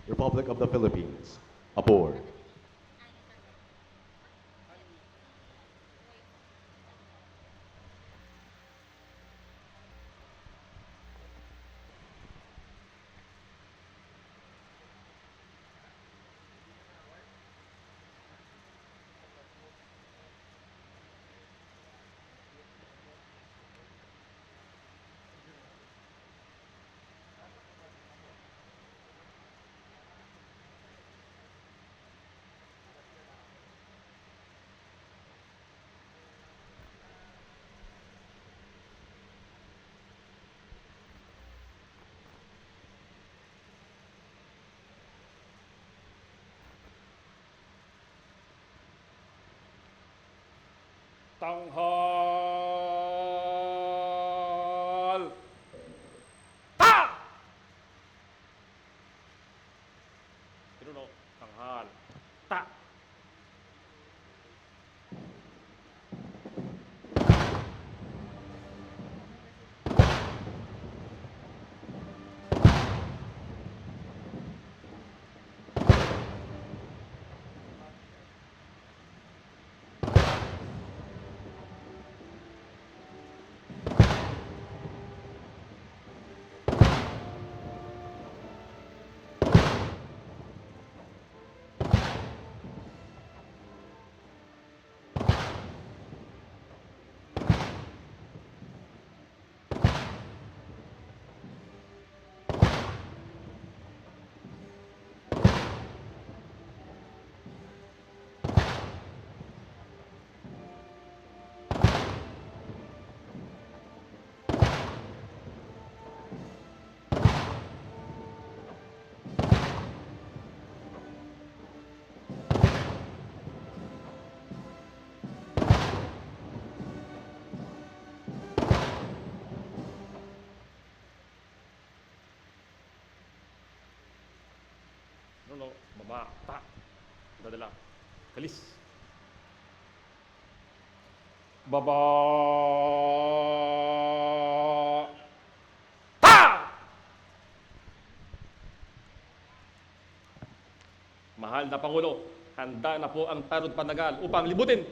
Republic of the Philippines, aboard. Tanghal! Ta! Pinuno, tanghal. Ta! Pinuno, baba, ta! Dadala. Kalis. Baba! Ta! Mahal na Pangulo, handa na po ang tanod panagal upang libutin.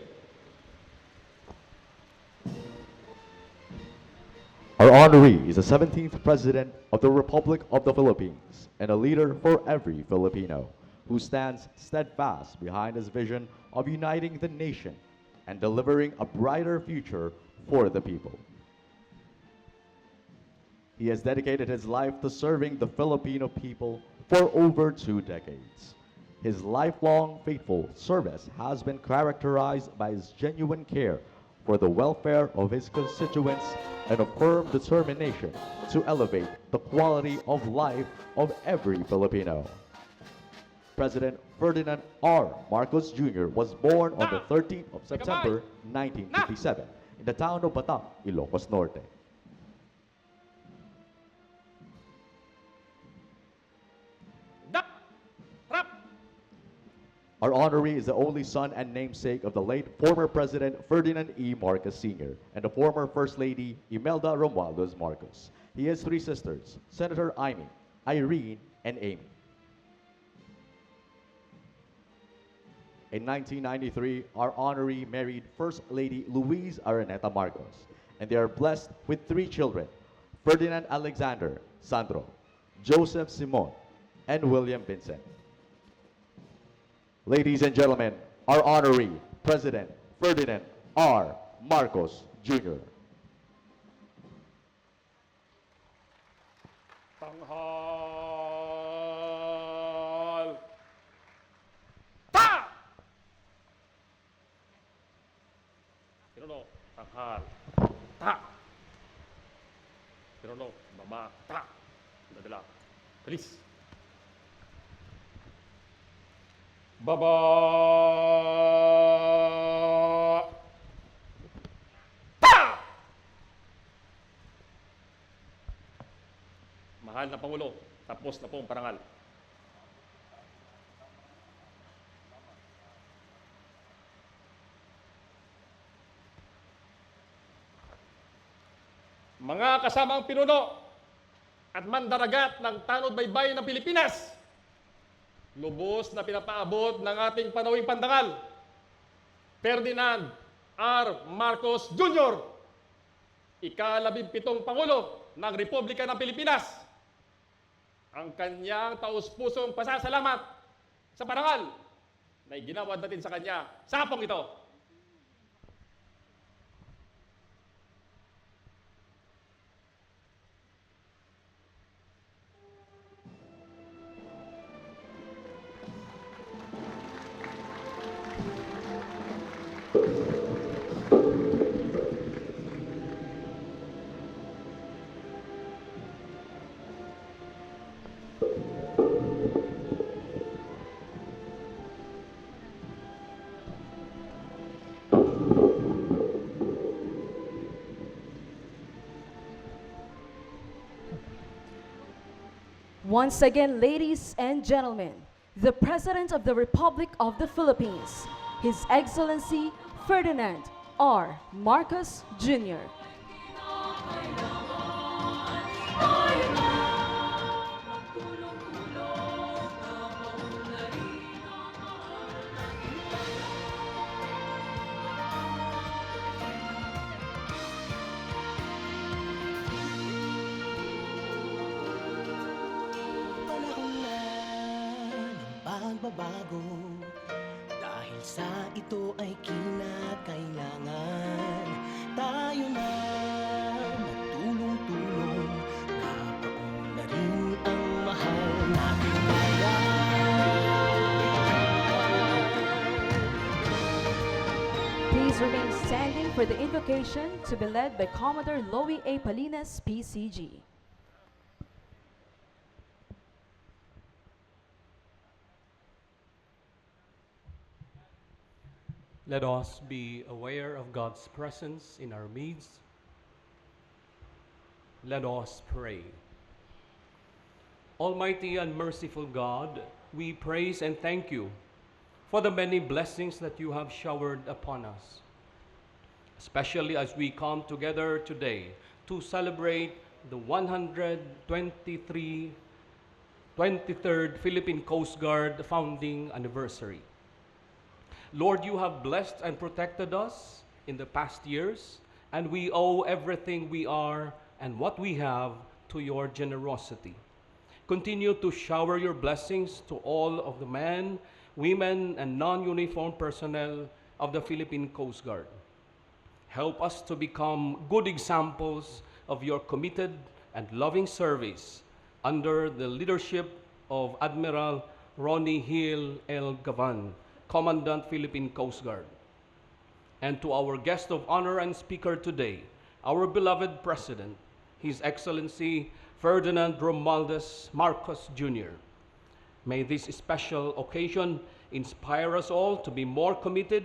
Our honoree is the 17th President of the Republic of the Philippines and a leader for every Filipino who stands steadfast behind his vision of uniting the nation and delivering a brighter future for the people. He has dedicated his life to serving the Filipino people for over 2 decades. His lifelong faithful service has been characterized by his genuine care for the welfare of his constituents and a firm determination to elevate the quality of life of every Filipino. President Ferdinand R. Marcos Jr. was born on the 13th of September 1957 in the town of Bataan, Ilocos Norte. Da! Rap! Our honoree is the only son and namesake of the late former President Ferdinand E. Marcos Sr. and the former First Lady Imelda Romualdez Marcos. He has 3 sisters, Senator Amy, Irene, and Amy. In 1993, our honoree married First Lady Louise Araneta Marcos, and they are blessed with 3 children, Ferdinand Alexander, Sandro, Joseph Simon, and William Vincent. Ladies and gentlemen, our honoree, President Ferdinand R. Marcos Jr. Tanghal! Ta! Pinuno, tanghal. Ta! Pinuno, baba, ta! Dadala. Kalis. Baba! Ta! Mahal na Pangulo, tapos na po ang parangal. Mga kasamang pinuno at mandaragat ng tanod baybayin ng Pilipinas, lubos na pinapaabot ng ating panawing pandangal, Ferdinand R. Marcos Jr., ika-17 Pangulo ng Republika ng Pilipinas, ang kanyang taus-pusong pasasalamat sa parangal na iginawad natin sa kanya sa hapong ito. Once again, ladies and gentlemen, the President of the Republic of the Philippines, His Excellency Ferdinand R. Marcos Jr. Pagbabago dahil sa ito ay kinakailangan tayo na magtulong-tulong na paunlarin ang mahal nating bayan. Please remain standing for the invocation to be led by Commodore Louie A. Palinas, PCG. Let us be aware of God's presence in our midst. Let us pray. Almighty and merciful God, we praise and thank you for the many blessings that you have showered upon us, especially as we come together today to celebrate the 123rd Philippine Coast Guard founding anniversary. Lord, you have blessed and protected us in the past years, and we owe everything we are and what we have to your generosity. Continue to shower your blessings to all of the men, women, and non-uniformed personnel of the Philippine Coast Guard. Help us to become good examples of your committed and loving service under the leadership of Admiral Ronnie L. Gavan, Commandant, Philippine Coast Guard. And to our guest of honor and speaker today, our beloved President, His Excellency Ferdinand Romualdez Marcos Jr. May this special occasion inspire us all to be more committed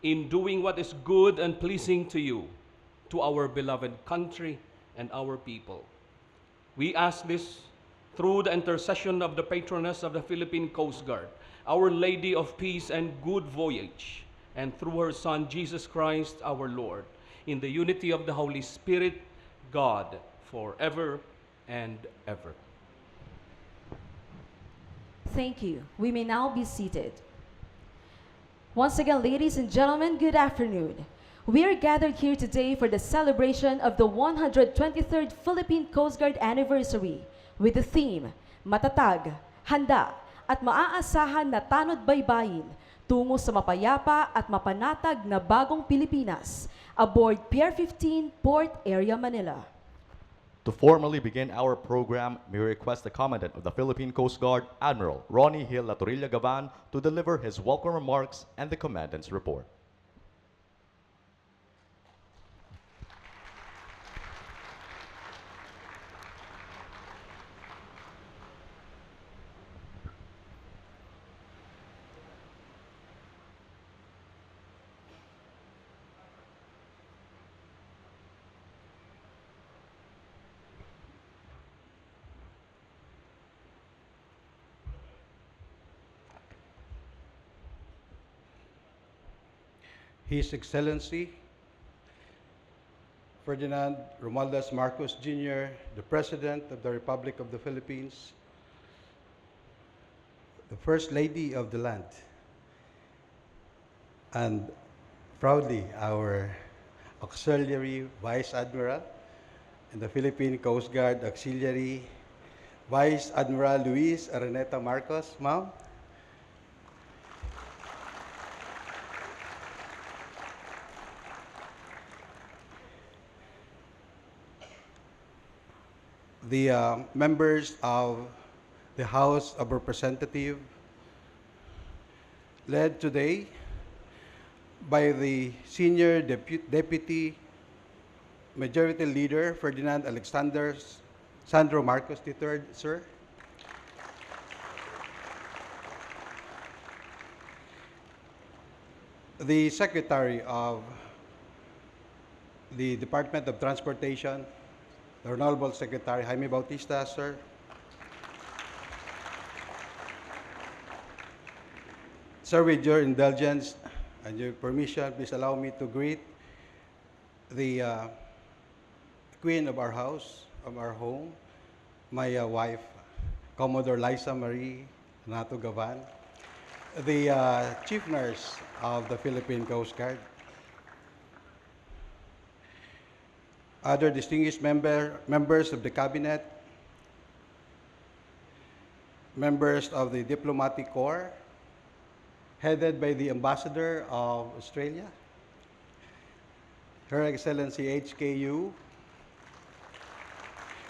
in doing what is good and pleasing to you, to our beloved country and our people. We ask this through the intercession of the patroness of the Philippine Coast Guard, Our Lady of Peace and Good Voyage, and through her Son, Jesus Christ, our Lord, in the unity of the Holy Spirit, God, forever and ever. Thank you. We may now be seated. Once again, ladies and gentlemen, good afternoon. We are gathered here today for the celebration of the 123rd Philippine Coast Guard anniversary with the theme, Matatag, Handa, at Maaasahan na Tanod Baybayin tungo sa Mapayapa at Mapanatag na Bagong Pilipinas aboard Pier 15, Port Area, Manila. To formally begin our program, we request the Commandant of the Philippine Coast Guard, Admiral Ronnie Gavan, to deliver his welcome remarks and the Commandant's report. His Excellency Ferdinand Romualdez Marcos Jr., the President of the Republic of the Philippines, the First Lady of the land, and proudly our Auxiliary Vice Admiral in the Philippine Coast Guard Auxiliary Vice Admiral Louise Araneta Marcos, ma'am. The members of the House of Representatives, led today by the Senior Deputy Majority Leader Ferdinand Alexander Sandro Marcos III, sir. The Secretary of the Department of Transportation, the Honorable Secretary Jaime Bautista, sir. Sir, with your indulgence and your permission, please allow me to greet the queen of our house, of our home, my wife, Commodore Liza Marie Nato Gavan, the Chief Nurse of the Philippine Coast Guard, other distinguished members of the Cabinet, members of the Diplomatic Corps, headed by the Ambassador of Australia, Her Excellency HKU,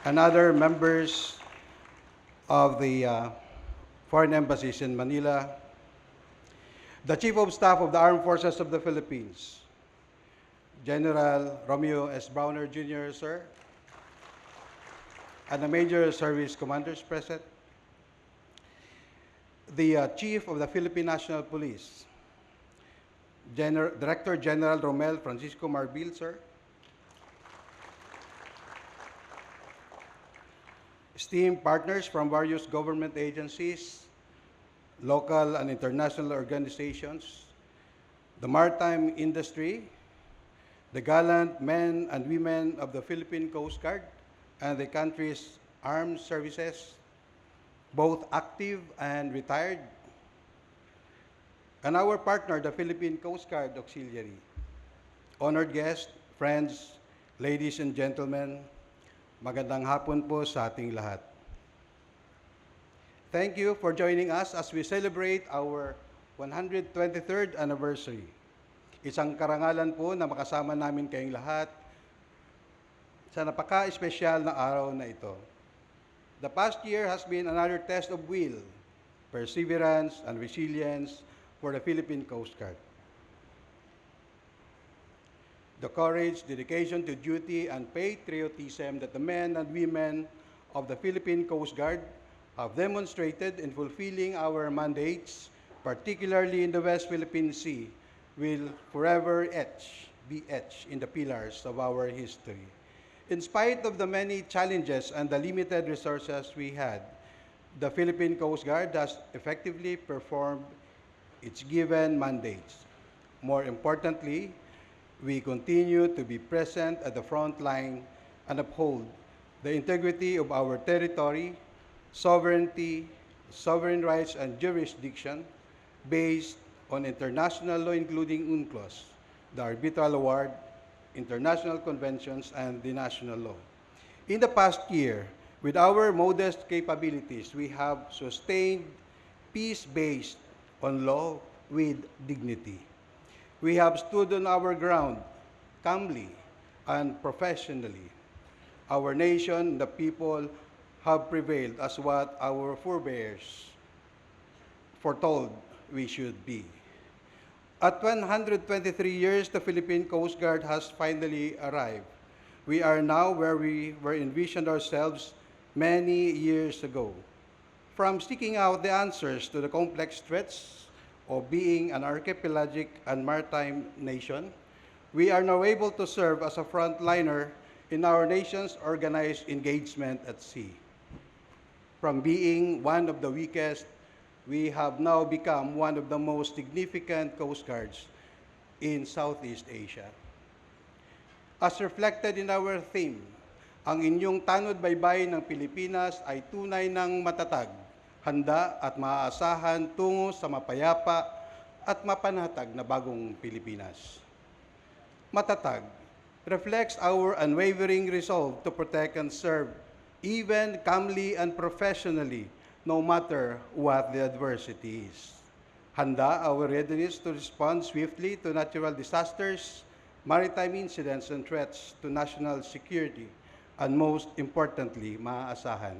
and other members of the foreign embassies in Manila, the Chief of Staff of the Armed Forces of the Philippines, General Romeo S. Browner Jr., sir, and the major service commanders present, the Chief of the Philippine National Police, Director General Romel Francisco Marbil, sir, esteemed partners from various government agencies, local and international organizations, the maritime industry, the gallant men and women of the Philippine Coast Guard and the country's armed services, both active and retired, and our partner, the Philippine Coast Guard Auxiliary. Honored guests, friends, ladies and gentlemen, magandang hapon po sa ating lahat. Thank you for joining us as we celebrate our 123rd anniversary. Isang karangalan po na makasama namin kayong lahat sa napaka-espesyal na araw na ito. The past year has been another test of will, perseverance, and resilience for the Philippine Coast Guard. The courage, dedication to duty, and patriotism that the men and women of the Philippine Coast Guard have demonstrated in fulfilling our mandates, particularly in the West Philippine Sea, will forever be etched in the pillars of our history. In spite of the many challenges and the limited resources we had, the Philippine Coast Guard has effectively performed its given mandates. More importantly, we continue to be present at the front line and uphold the integrity of our territory, sovereignty, sovereign rights, and jurisdiction based on international law, including UNCLOS, the Arbitral Award, international conventions, and the national law. In the past year, with our modest capabilities, we have sustained peace based on law with dignity. We have stood on our ground calmly and professionally. Our nation, the people, have prevailed as what our forebears foretold we should be. At 123 years, the Philippine Coast Guard has finally arrived. We are now where we were envisioned ourselves many years ago. From seeking out the answers to the complex threats of being an archipelagic and maritime nation, we are now able to serve as a frontliner in our nation's organized engagement at sea. From being one of the weakest, we have now become one of the most significant coast guards in Southeast Asia. As reflected in our theme, ang inyong tanod baybay ng Pilipinas ay tunay ng matatag, Handa at Maaasahan Tungo sa Mapayapa at Mapanatag na Bagong Pilipinas. Matatag reflects our unwavering resolve to protect and serve, even calmly and professionally, no matter what the adversity is. Handa, our readiness to respond swiftly to natural disasters, maritime incidents and threats to national security, and most importantly, maaasahan.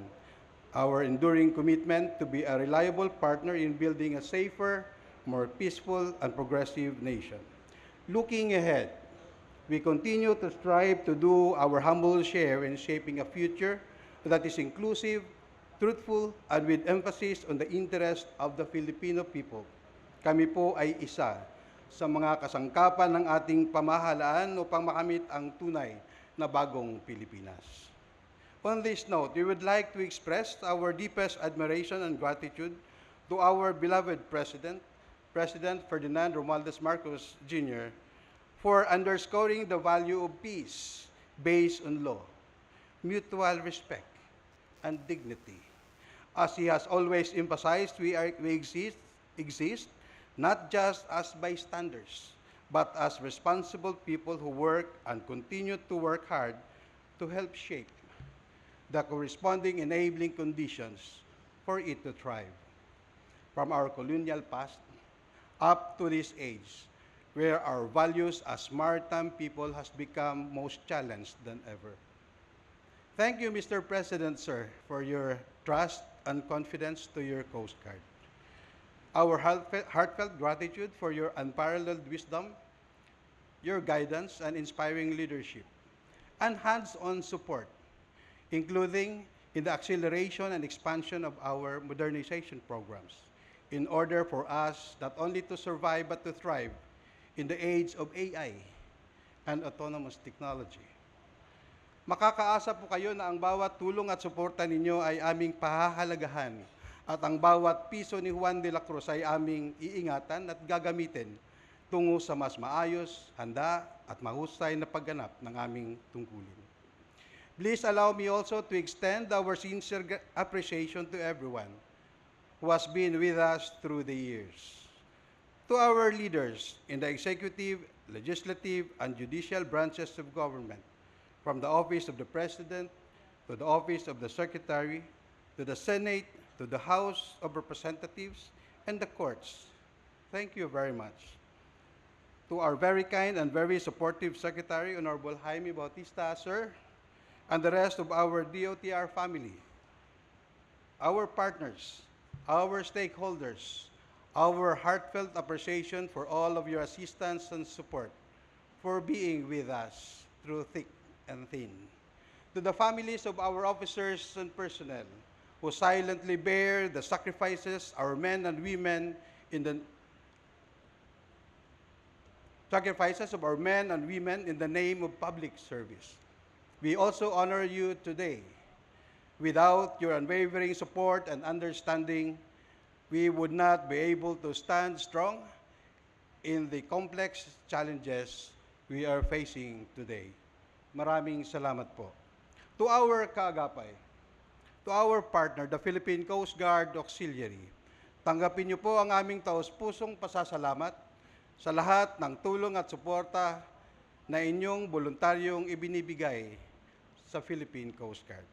Our enduring commitment to be a reliable partner in building a safer, more peaceful, and progressive nation. Looking ahead, we continue to strive to do our humble share in shaping a future that is inclusive, truthful, and with emphasis on the interest of the Filipino people. Kami po ay isa sa mga kasangkapan ng ating pamahalaan upang makamit ang tunay na bagong Pilipinas. On this note, we would like to express our deepest admiration and gratitude to our beloved President, President Ferdinand Marcos Jr., for underscoring the value of peace based on law, mutual respect, and dignity. As he has always emphasized, we exist not just as bystanders, but as responsible people who work and continue to work hard to help shape the corresponding enabling conditions for it to thrive. From our colonial past up to this age, where our values as maritime people has become most challenged than ever. Thank you, Mr. President, sir, for your trust and confidence to your Coast Guard. Our heartfelt gratitude for your unparalleled wisdom, your guidance and inspiring leadership, and hands-on support, including in the acceleration and expansion of our modernization programs, in order for us not only to survive but to thrive in the age of AI and autonomous technology. Makakaasa po kayo na ang bawat tulong at suporta ninyo ay aming pahahalagahan at ang bawat piso ni Juan de la Cruz ay aming iingatan at gagamitin tungo sa mas maayos, handa at mahusay na pagganap ng aming tungkulin. Please allow me also to extend our sincere appreciation to everyone who has been with us through the years. To our leaders in the executive, legislative, and judicial branches of government, from the office of the President to the office of the Secretary, to the Senate, to the House of Representatives, and the courts, thank you very much. To our very kind and very supportive Secretary, Honorable Jaime Bautista, sir, and the rest of our DOTR family, our partners, our stakeholders, our heartfelt appreciation for all of your assistance and support, for being with us through thick and thin. To the families of our officers and personnel who silently bear the sacrifices our men and women in the name of public service. We also honor you today. Without your unwavering support and understanding, we would not be able to stand strong in the complex challenges we are facing today. Maraming salamat po. To our kaagapay, to our partner, the Philippine Coast Guard Auxiliary, tanggapin niyo po ang aming taos-pusong pasasalamat sa lahat ng tulong at suporta na inyong voluntaryong ibinibigay sa Philippine Coast Guard.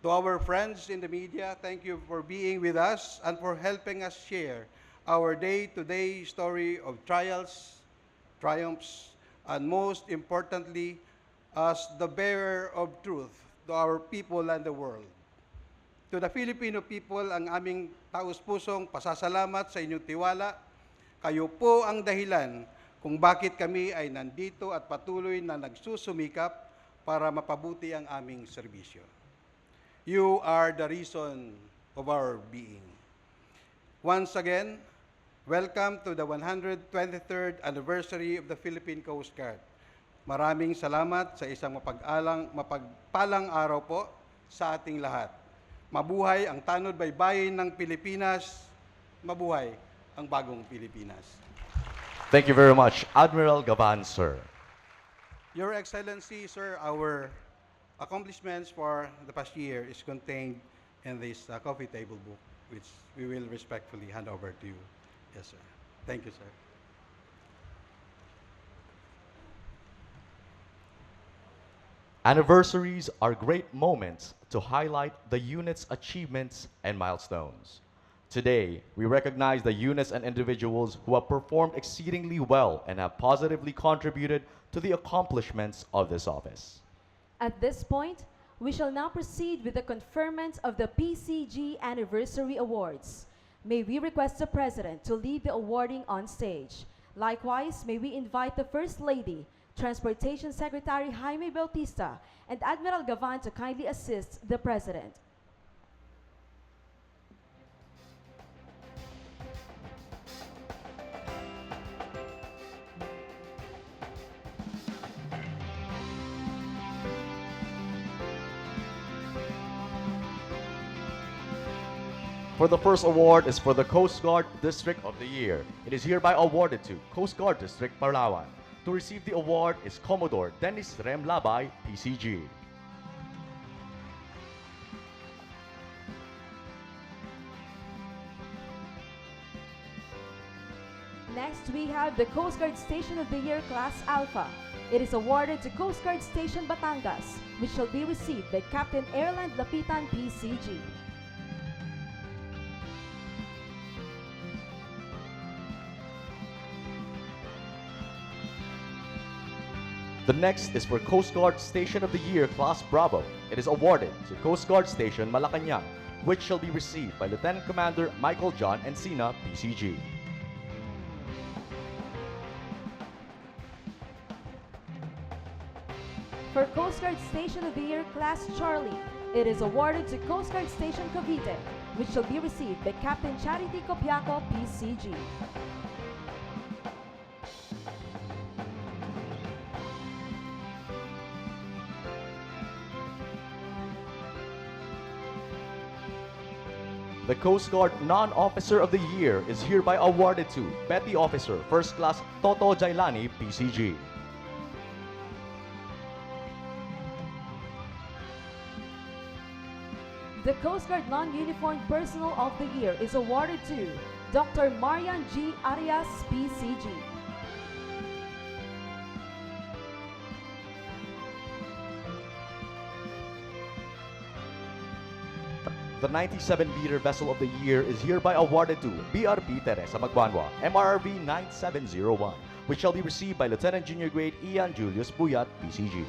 To our friends in the media, thank you for being with us and for helping us share our day-to-day story of trials, triumphs, and most importantly, as the bearer of truth to our people and the world. To the Filipino people, ang aming taus-pusong pasasalamat sa inyong tiwala. Kayo po ang dahilan kung bakit kami ay nandito at patuloy na nagsusumikap para mapabuti ang aming serbisyo. You are the reason of our being. Once again, welcome to the 123rd anniversary of the Philippine Coast Guard. Maraming salamat sa isang mapagpalang araw po sa ating lahat. Mabuhay ang tanod baybayin ng Pilipinas. Mabuhay ang bagong Pilipinas. Thank you very much, Admiral Gavan, sir. Your Excellency, sir, our accomplishments for the past year is contained in this coffee table book. which we will respectfully hand over to you. Yes, sir. Thank you, sir. Anniversaries are great moments to highlight the unit's achievements and milestones. Today, we recognize the units and individuals who have performed exceedingly well and have positively contributed to the accomplishments of this office. At this point, we shall now proceed with the conferment of the PCG Anniversary Awards. May we request the President to lead the awarding on stage. Likewise, may we invite the First Lady, Transportation Secretary Jaime Bautista, and Admiral Gavan to kindly assist the President. For the first award is for the Coast Guard District of the Year. It is hereby awarded to Coast Guard District Palawan. To receive the award is Commodore Dennis Rem Labay, PCG. Next, we have the Coast Guard Station of the Year Class Alpha. It is awarded to Coast Guard Station Batangas, which shall be received by Captain Airland Lapitan, PCG. The next is for Coast Guard Station of the Year Class Bravo. It is awarded to Coast Guard Station Malacanang, which shall be received by Lieutenant Commander Michael John Encina, PCG. For Coast Guard Station of the Year Class Charlie, it is awarded to Coast Guard Station Cavite, which shall be received by Captain Charity Copiaco, PCG. The Coast Guard Non-Officer of the Year is hereby awarded to Petty Officer First Class Toto Jailani, PCG. The Coast Guard Non-Uniformed Personnel of the Year is awarded to Dr. Marian G. Arias, PCG. The 97-meter Vessel of the Year is hereby awarded to BRP Teresa Magbanwa, MRRV 9701, which shall be received by Lieutenant Junior Grade Ian Julius Buyat, PCG.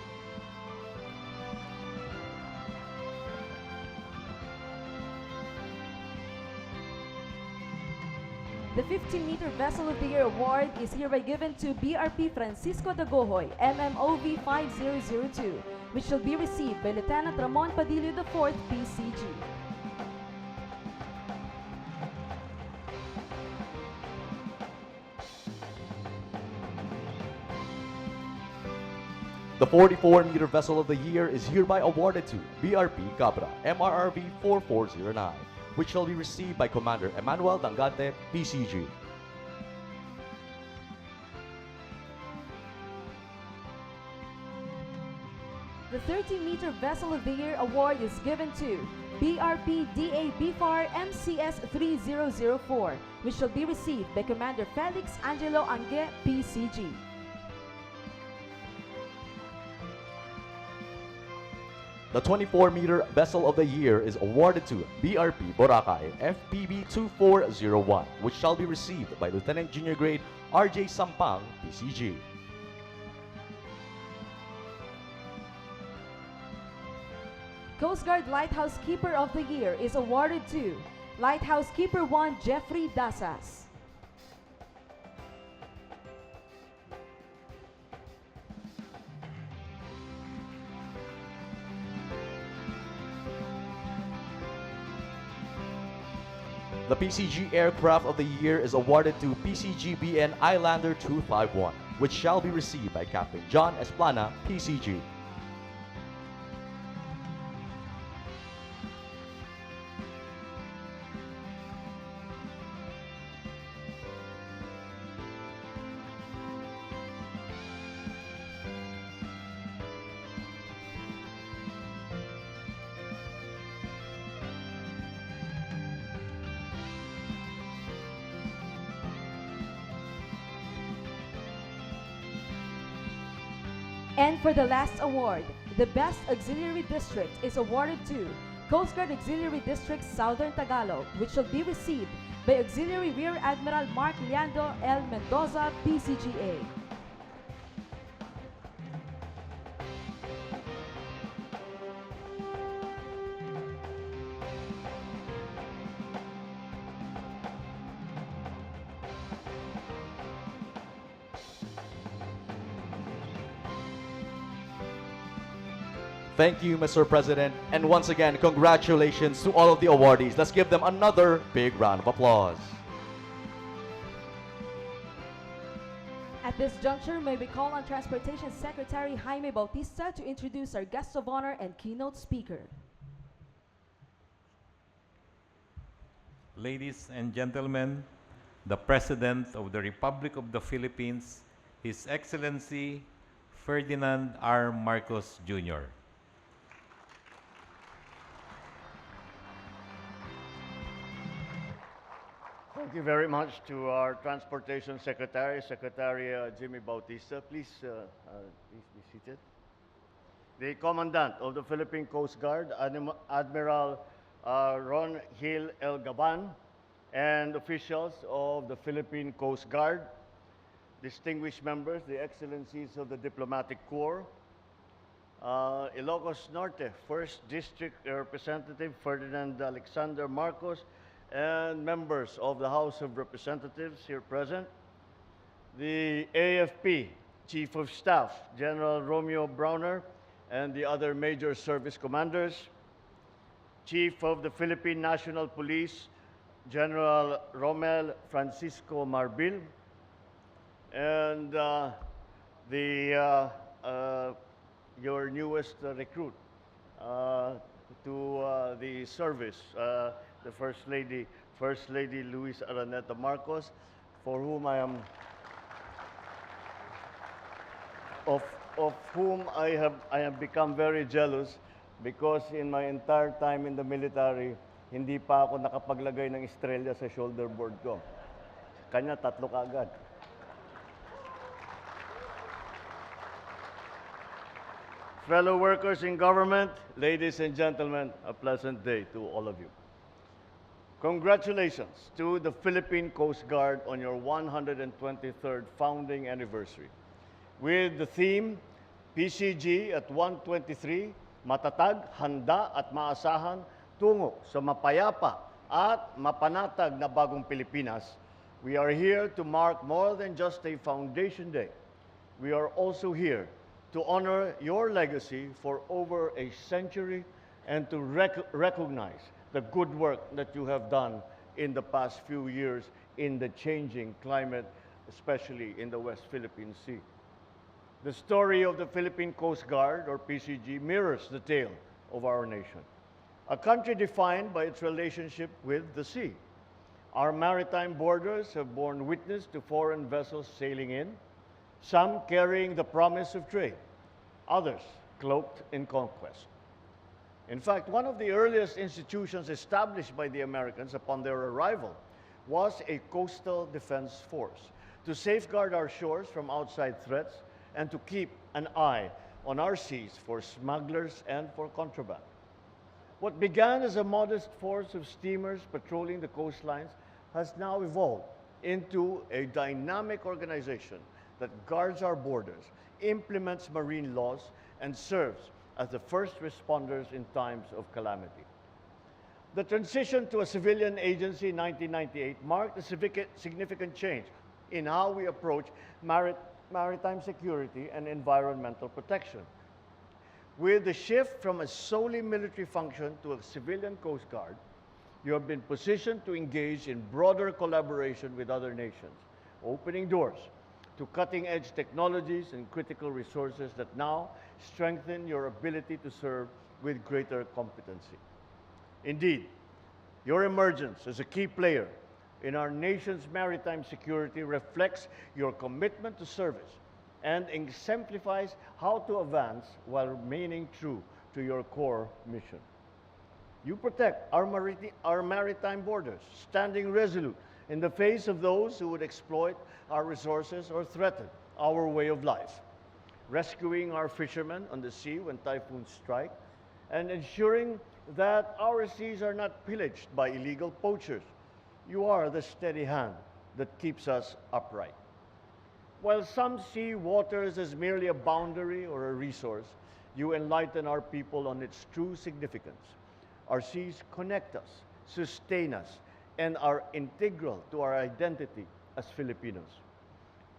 The 50-meter Vessel of the Year award is hereby given to BRP Francisco Dagohoy, MMOV 5002, which shall be received by Lieutenant Ramon Padillo IV, PCG. The 44-meter Vessel of the Year is hereby awarded to BRP Cabra, MRRV 4409, which shall be received by Commander Emmanuel Dangante, PCG. The 30-meter Vessel of the Year award is given to BRP DA BFAR MCS 3004, which shall be received by Commander Felix Angelo Ange, PCG. The 24-meter Vessel of the Year is awarded to BRP Boracay, FPB 2401, which shall be received by Lieutenant Junior Grade RJ Sampang, PCG. Coast Guard Lighthouse Keeper of the Year is awarded to Lighthouse Keeper 1 Jeffrey Dasas. The PCG Aircraft of the Year is awarded to PCGBN Islander 251, which shall be received by Captain John Esplana, PCG. And for the last award, the Best Auxiliary District is awarded to Coast Guard Auxiliary District Southern Tagalog, which shall be received by Auxiliary Rear Admiral Mark Leandro L. Mendoza, PCGA. Thank you, Mr. President. And once again, congratulations to all of the awardees. Let's give them another big round of applause. At this juncture, may we call on Transportation Secretary Jaime Bautista to introduce our guest of honor and keynote speaker. Ladies and gentlemen, the President of the Republic of the Philippines, His Excellency Ferdinand R. Marcos Jr. Thank you very much to our Transportation Secretary, Secretary Jimmy Bautista. Please be seated. The Commandant of the Philippine Coast Guard, Admiral Ron Hill L. Gavan, and officials of the Philippine Coast Guard, distinguished members, the excellencies of the Diplomatic Corps, Ilocos Norte, 1st District Representative Ferdinand Alexander Marcos, and members of the House of Representatives here present, the AFP Chief of Staff, General Romeo Browner, and the other major service commanders, Chief of the Philippine National Police, General Romel Francisco Marbil, and your newest recruit to the service, the First Lady Louise Araneta Marcos, for whom I am of whom I have become very jealous, because in my entire time in the military, hindi pa ako nakapaglagay ng estrella sa shoulder board ko. Kanya tatlo kaagad. Fellow workers in government, ladies and gentlemen, a pleasant day to all of you. Congratulations to the Philippine Coast Guard on your 123rd founding anniversary. With the theme, PCG at 123, Matatag, Handa at Maaasahan Tungo sa Mapayapa at Mapanatag na Bagong Pilipinas, we are here to mark more than just a foundation day. We are also here to honor your legacy for over a century and to recognize the good work that you have done in the past few years in the changing climate, especially in the West Philippine Sea. The story of the Philippine Coast Guard, or PCG, mirrors the tale of our nation. A country defined by its relationship with the sea. Our maritime borders have borne witness to foreign vessels sailing in, some carrying the promise of trade, others cloaked in conquest. In fact, one of the earliest institutions established by the Americans upon their arrival was a coastal defense force to safeguard our shores from outside threats and to keep an eye on our seas for smugglers and for contraband. What began as a modest force of steamers patrolling the coastlines has now evolved into a dynamic organization that guards our borders, implements marine laws, and serves as the first responders in times of calamity. The transition to a civilian agency in 1998 marked a significant change in how we approach maritime security and environmental protection. With the shift from a solely military function to a civilian Coast Guard, you have been positioned to engage in broader collaboration with other nations, opening doors to cutting-edge technologies and critical resources that now strengthen your ability to serve with greater competency. Indeed, your emergence as a key player in our nation's maritime security reflects your commitment to service and exemplifies how to advance while remaining true to your core mission. You protect our maritime borders, standing resolute in the face of those who would exploit our resources or threaten our way of life. rescuing our fishermen on the sea when typhoons strike, and ensuring that our seas are not pillaged by illegal poachers. You are the steady hand that keeps us upright. While some see waters as merely a boundary or a resource, you enlighten our people on its true significance. Our seas connect us, sustain us, and are integral to our identity as Filipinos.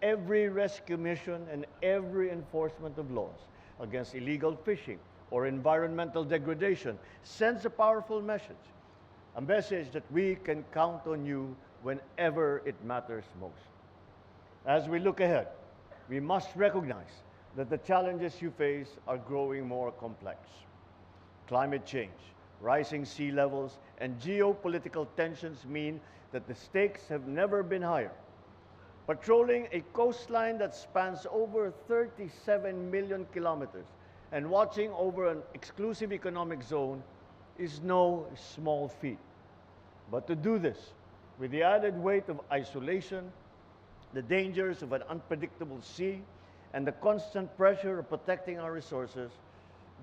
Every rescue mission and every enforcement of laws against illegal fishing or environmental degradation sends a powerful message, a message that we can count on you whenever it matters most. As we look ahead, we must recognize that the challenges you face are growing more complex. Climate change, rising sea levels, and geopolitical tensions mean that the stakes have never been higher. Patrolling a coastline that spans over 37 million kilometers and watching over an exclusive economic zone is no small feat. But to do this, with the added weight of isolation, the dangers of an unpredictable sea, and the constant pressure of protecting our resources,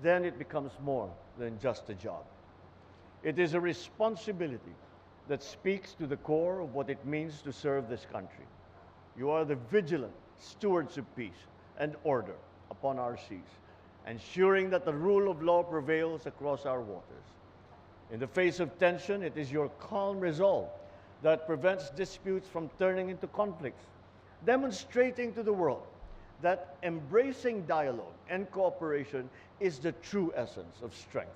then it becomes more than just a job. It is a responsibility that speaks to the core of what it means to serve this country. You are the vigilant stewards of peace and order upon our seas, ensuring that the rule of law prevails across our waters. In the face of tension, it is your calm resolve that prevents disputes from turning into conflicts, demonstrating to the world that embracing dialogue and cooperation is the true essence of strength.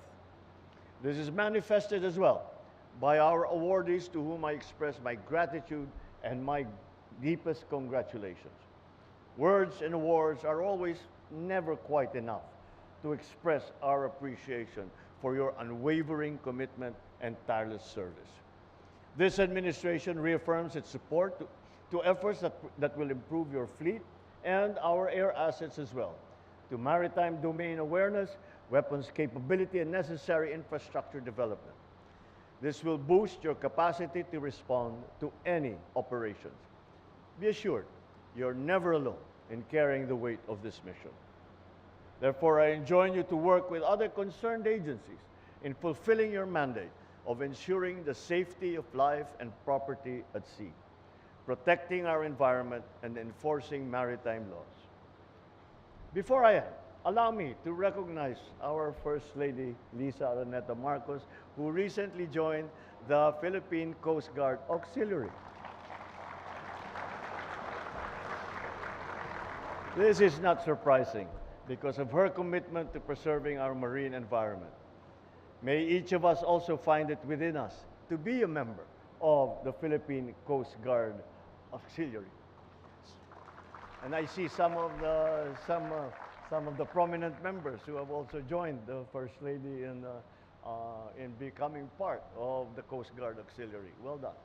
This is manifested as well by our awardees, to whom I express my gratitude and my deepest congratulations. Words and awards are always never quite enough to express our appreciation for your unwavering commitment and tireless service. This administration reaffirms its support to efforts that will improve your fleet and our air assets as well, to maritime domain awareness, weapons capability, and necessary infrastructure development. This will boost your capacity to respond to any operations. Be assured, you're never alone in carrying the weight of this mission. Therefore, I enjoin you to work with other concerned agencies in fulfilling your mandate of ensuring the safety of life and property at sea, protecting our environment, and enforcing maritime laws. Before I end, allow me to recognize our First Lady, Lisa Araneta Marcos, who recently joined the Philippine Coast Guard Auxiliary. This is not surprising because of her commitment to preserving our marine environment. May each of us also find it within us to be a member of the Philippine Coast Guard Auxiliary. And I see some of the prominent members who have also joined the First Lady in becoming part of the Coast Guard Auxiliary. Well done.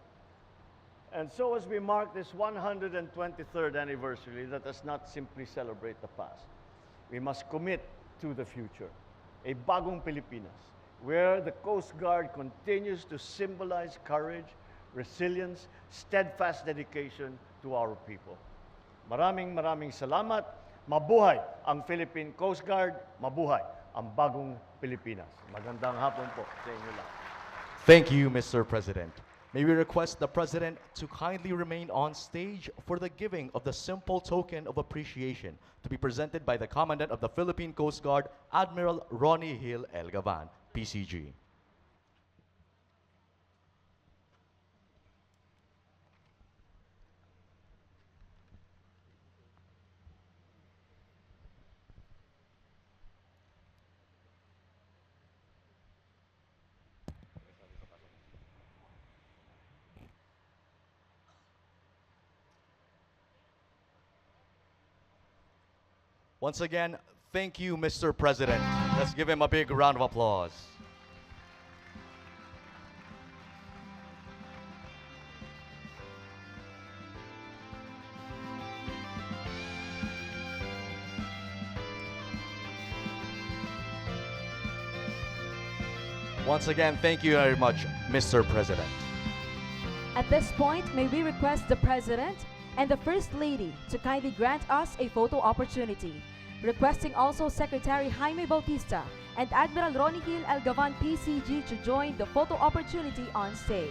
And so as we mark this 123rd anniversary, let us not simply celebrate the past. We must commit to the future, a Bagong Pilipinas, where the Coast Guard continues to symbolize courage, resilience, steadfast dedication to our people. Maraming salamat. Mabuhay ang Philippine Coast Guard. Mabuhay ang Bagong Pilipinas. Magandang hapon po sa inyo lahat. Thank you, Mr. President. May we request the President to kindly remain on stage for the giving of the simple token of appreciation to be presented by the Commandant of the Philippine Coast Guard, Admiral Ronnie Hill L. Gavan, PCG. Once again, thank you, Mr. President. Let's give him a big round of applause. Once again, thank you very much, Mr. President. At this point, may we request the President and the First Lady to kindly grant us a photo opportunity. Requesting also Secretary Jaime Bautista and Admiral Ronnie Gavan PCG to join the photo opportunity on stage.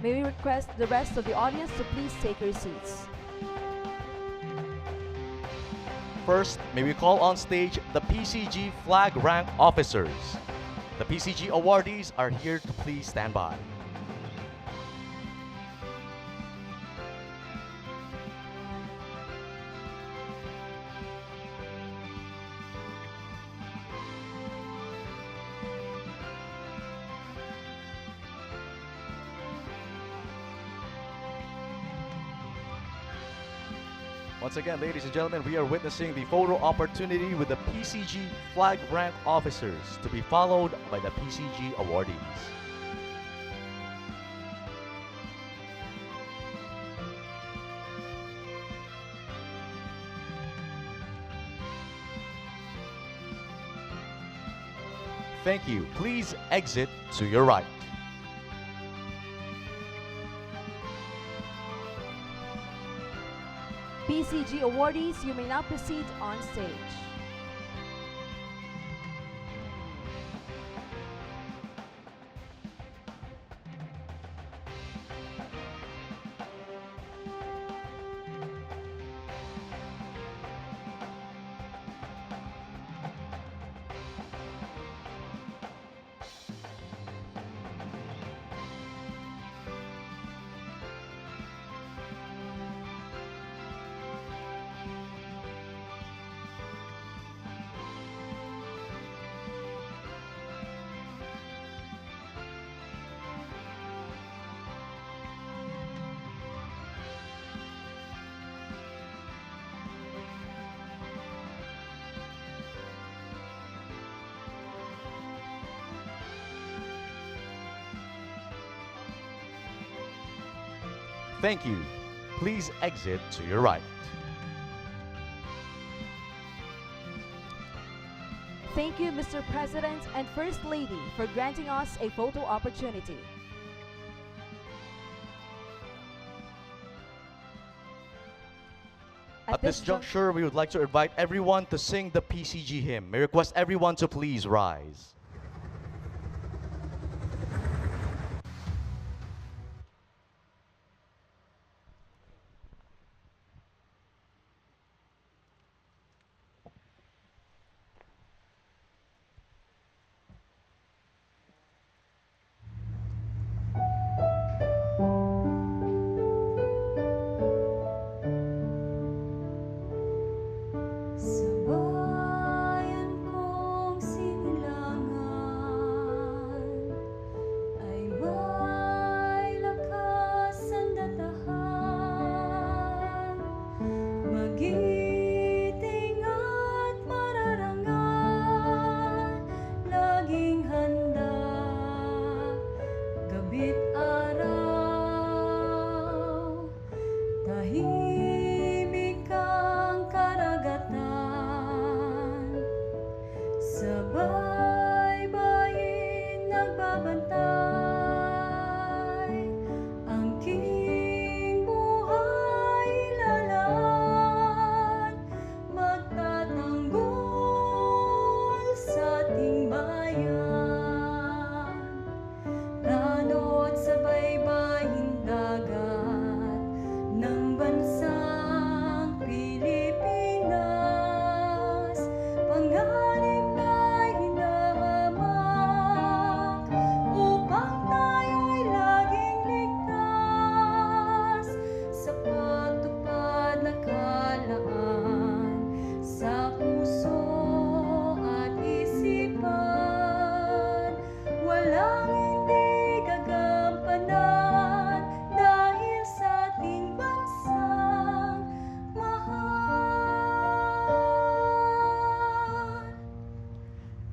May we request the rest of the audience to please take your seats. First, may we call on stage the PCG flag rank officers. The PCG awardees are here to please stand by. Once again, ladies and gentlemen, we are witnessing the photo opportunity with the PCG flag rank officers to be followed by the PCG awardees. Thank you. Please exit to your right. PCG awardees, you may now proceed on stage. Thank you. Please exit to your right. Thank you, Mr. President and First Lady, for granting us a photo opportunity. At this juncture, we would like to invite everyone to sing the PCG hymn. May request everyone to please rise.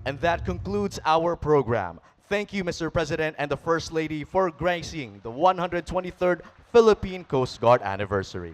And that concludes our program. Thank you, Mr. President and the First Lady, for gracing the 123rd Philippine Coast Guard anniversary.